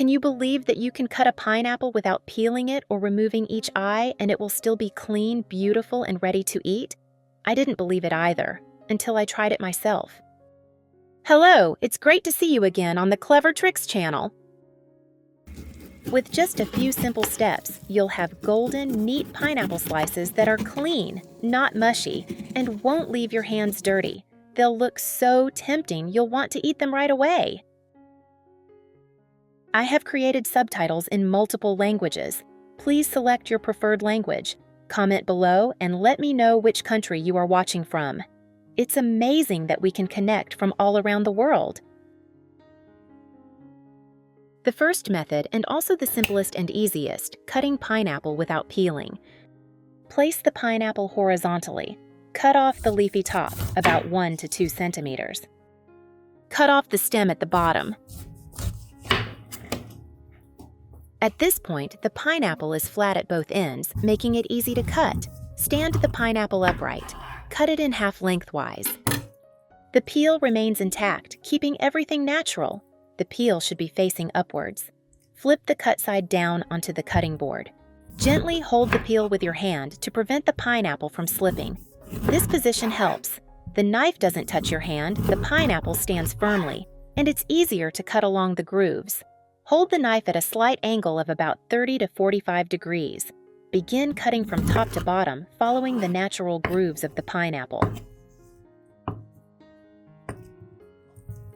Can you believe that you can cut a pineapple without peeling it or removing each eye and it will still be clean, beautiful, and ready to eat? I didn't believe it either, until I tried it myself. Hello, it's great to see you again on the Clever Tricks channel. With just a few simple steps, you'll have golden, neat pineapple slices that are clean, not mushy, and won't leave your hands dirty. They'll look so tempting you'll want to eat them right away. I have created subtitles in multiple languages. Please select your preferred language. Comment below and let me know which country you are watching from. It's amazing that we can connect from all around the world. The first method, and also the simplest and easiest, cutting pineapple without peeling. Place the pineapple horizontally. Cut off the leafy top, about 1 to 2 centimeters. Cut off the stem at the bottom. At this point, the pineapple is flat at both ends, making it easy to cut. Stand the pineapple upright. Cut it in half lengthwise. The peel remains intact, keeping everything natural. The peel should be facing upwards. Flip the cut side down onto the cutting board. Gently hold the peel with your hand to prevent the pineapple from slipping. This position helps. The knife doesn't touch your hand, the pineapple stands firmly, and it's easier to cut along the grooves. Hold the knife at a slight angle of about 30 to 45 degrees. Begin cutting from top to bottom, following the natural grooves of the pineapple.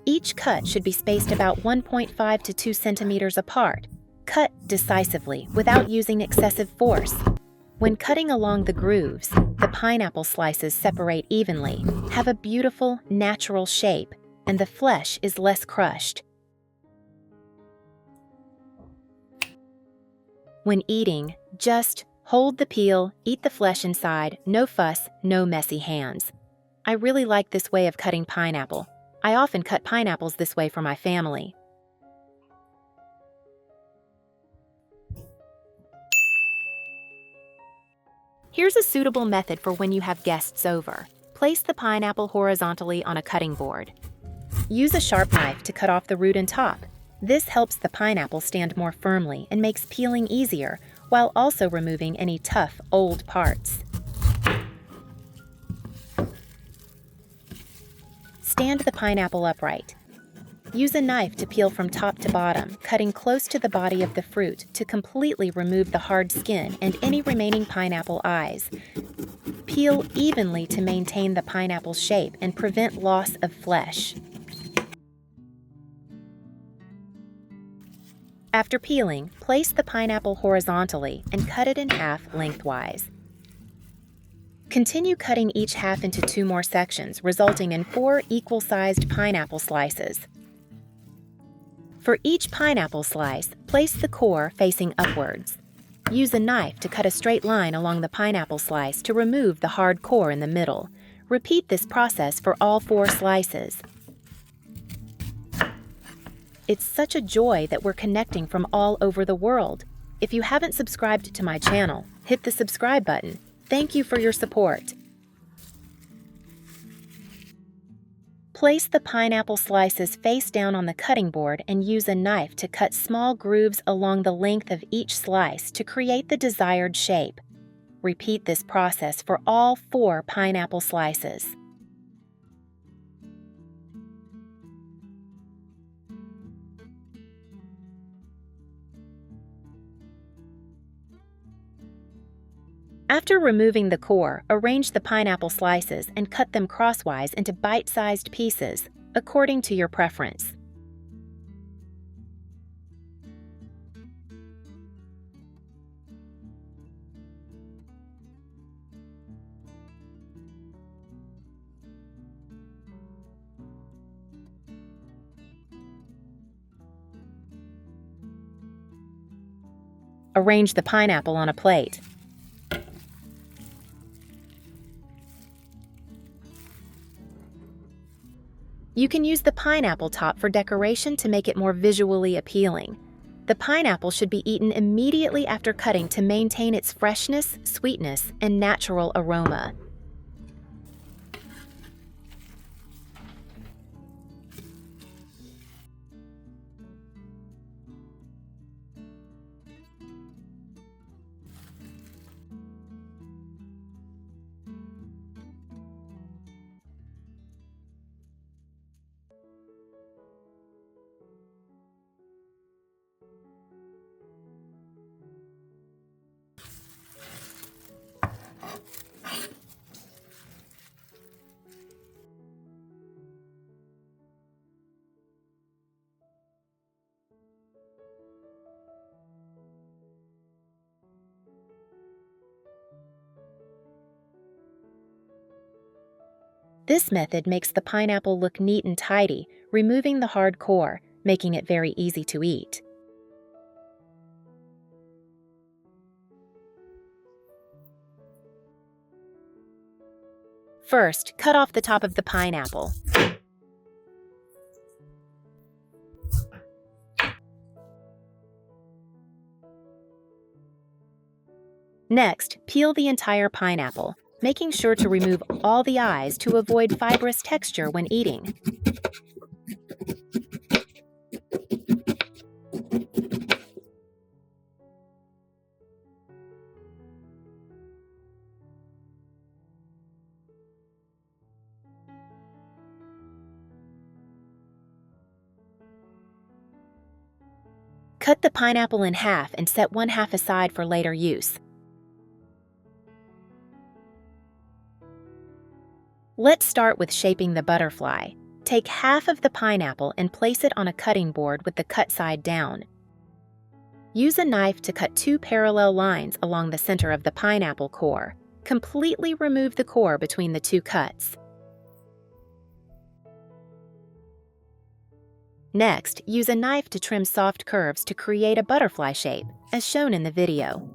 Each cut should be spaced about 1.5 to 2 centimeters apart. Cut decisively, without using excessive force. When cutting along the grooves, the pineapple slices separate evenly, have a beautiful, natural shape, and the flesh is less crushed. When eating, just hold the peel, eat the flesh inside, no fuss, no messy hands. I really like this way of cutting pineapple. I often cut pineapples this way for my family. Here's a suitable method for when you have guests over. Place the pineapple horizontally on a cutting board. Use a sharp knife to cut off the root and top. This helps the pineapple stand more firmly and makes peeling easier, while also removing any tough, old parts. Stand the pineapple upright. Use a knife to peel from top to bottom, cutting close to the body of the fruit to completely remove the hard skin and any remaining pineapple eyes. Peel evenly to maintain the pineapple's shape and prevent loss of flesh. After peeling, place the pineapple horizontally and cut it in half lengthwise. Continue cutting each half into 2 more sections, resulting in 4 equal-sized pineapple slices. For each pineapple slice, place the core facing upwards. Use a knife to cut a straight line along the pineapple slice to remove the hard core in the middle. Repeat this process for all 4 slices. It's such a joy that we're connecting from all over the world. If you haven't subscribed to my channel, hit the subscribe button. Thank you for your support. Place the pineapple slices face down on the cutting board and use a knife to cut small grooves along the length of each slice to create the desired shape. Repeat this process for all 4 pineapple slices. After removing the core, arrange the pineapple slices and cut them crosswise into bite-sized pieces, according to your preference. Arrange the pineapple on a plate. You can use the pineapple top for decoration to make it more visually appealing. The pineapple should be eaten immediately after cutting to maintain its freshness, sweetness, and natural aroma. This method makes the pineapple look neat and tidy, removing the hard core, making it very easy to eat. First, cut off the top of the pineapple. Next, peel the entire pineapple, making sure to remove all the eyes to avoid fibrous texture when eating. Cut the pineapple in half and set one half aside for later use. Let's start with shaping the butterfly. Take half of the pineapple and place it on a cutting board with the cut side down. Use a knife to cut 2 parallel lines along the center of the pineapple core. Completely remove the core between the 2 cuts. Next, use a knife to trim soft curves to create a butterfly shape, as shown in the video.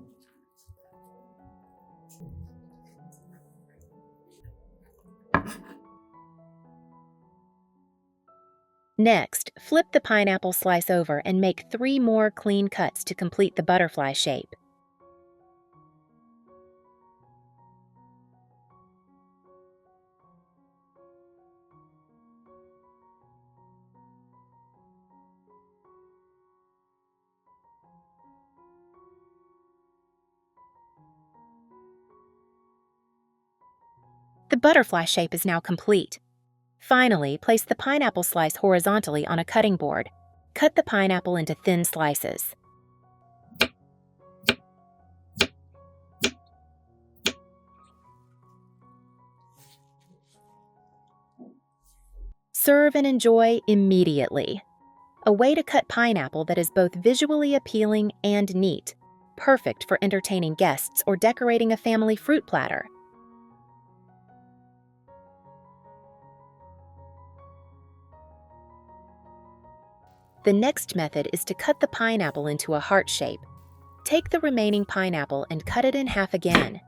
Next, flip the pineapple slice over and make 3 more clean cuts to complete the butterfly shape. The butterfly shape is now complete. Finally, place the pineapple slice horizontally on a cutting board. Cut the pineapple into thin slices. Serve and enjoy immediately. A way to cut pineapple that is both visually appealing and neat. Perfect for entertaining guests or decorating a family fruit platter. The next method is to cut the pineapple into a heart shape. Take the remaining pineapple and cut it in half again.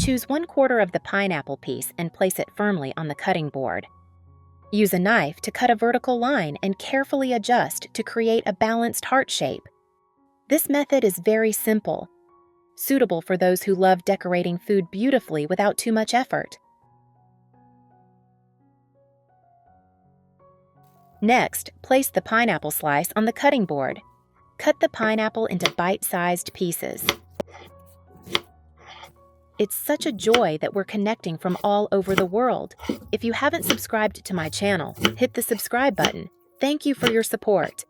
Choose 1/4 of the pineapple piece and place it firmly on the cutting board. Use a knife to cut a vertical line and carefully adjust to create a balanced heart shape. This method is very simple, suitable for those who love decorating food beautifully without too much effort. Next, place the pineapple slice on the cutting board. Cut the pineapple into bite-sized pieces. It's such a joy that we're connecting from all over the world. If you haven't subscribed to my channel, hit the subscribe button. Thank you for your support.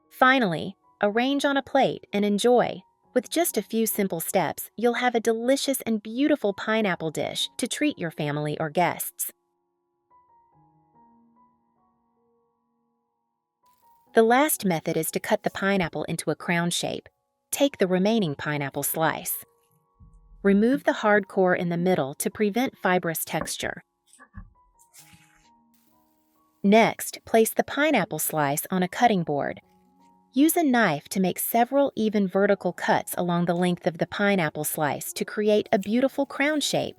Finally, arrange on a plate and enjoy. With just a few simple steps, you'll have a delicious and beautiful pineapple dish to treat your family or guests. The last method is to cut the pineapple into a crown shape. Take the remaining pineapple slice. Remove the hard core in the middle to prevent fibrous texture. Next, place the pineapple slice on a cutting board. Use a knife to make several even vertical cuts along the length of the pineapple slice to create a beautiful crown shape.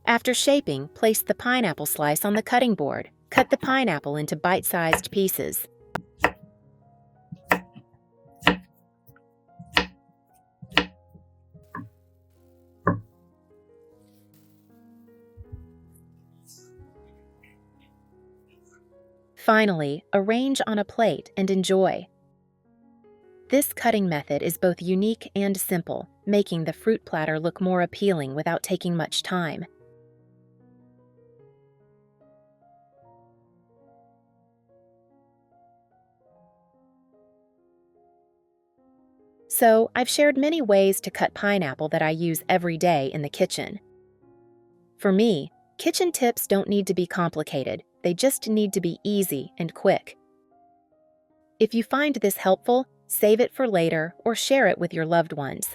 After shaping, place the pineapple slice on the cutting board. Cut the pineapple into bite-sized pieces. Finally, arrange on a plate and enjoy. This cutting method is both unique and simple, making the fruit platter look more appealing without taking much time. So, I've shared many ways to cut pineapple that I use every day in the kitchen. For me, kitchen tips don't need to be complicated, they just need to be easy and quick. If you find this helpful, save it for later or share it with your loved ones.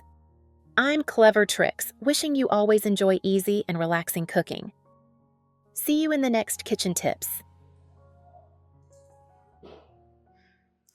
I'm Clever Tricks, wishing you always enjoy easy and relaxing cooking. See you in the next kitchen tips.